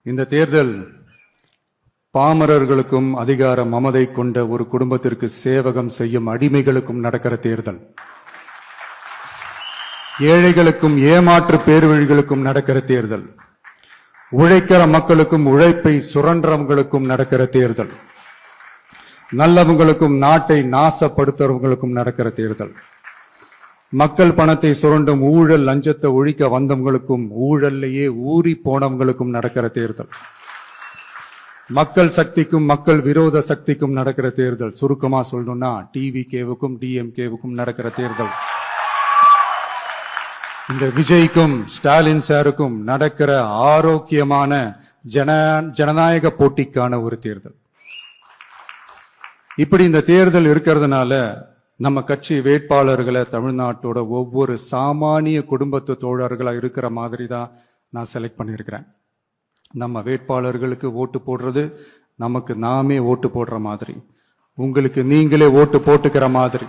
இந்த தேர்தல் பாமரர்களுக்கும் அதிகார மமதை கொண்ட ஒரு குடும்பத்திற்கு சேவகம் செய்யும் அடிமைகளுக்கும் நடக்கிற தேர்தல். ஏழைகளுக்கும் ஏமாற்று பேர்வழிகளுக்கும் நடக்கிற தேர்தல். உழைக்கிற மக்களுக்கும் உழைப்பை சுரண்டவங்களுக்கும் நடக்கிற தேர்தல். நல்லவங்களுக்கும் நாட்டை நாசப்படுத்துறவங்களுக்கும் நடக்கிற தேர்தல். மக்கள் பணத்தை சுரண்டும் ஊழல் லஞ்சத்தை ஒழிக்க வந்தவங்களுக்கும் ஊழல்லையே ஊறி போனவங்களுக்கும் நடக்கிற தேர்தல். மக்கள் சக்திக்கும் மக்கள் விரோத சக்திக்கும் நடக்கிற தேர்தல். சுருக்கமா சொல்லணும்னா டிவிகேவுக்கும் டிஎம்கேவுக்கும் நடக்கிற தேர்தல். இந்த விஜய்க்கும் ஸ்டாலின் சாருக்கும் நடக்கிற ஆரோக்கியமான ஜனநாயக போட்டிக்கான ஒரு தேர்தல். இப்படி இந்த தேர்தல் இருக்கிறதுனால நம்ம கட்சி வேட்பாளர்களை தமிழ்நாட்டோட ஒவ்வொரு சாமானிய குடும்பத்து தோழர்களா இருக்கிற மாதிரி தான் நான் செலக்ட் பண்ணியிருக்கிறேன். நம்ம வேட்பாளர்களுக்கு ஓட்டு போடுறது நமக்கு நாமே ஓட்டு போடுற மாதிரி, உங்களுக்கு நீங்களே ஓட்டு போட்டுக்கிற மாதிரி.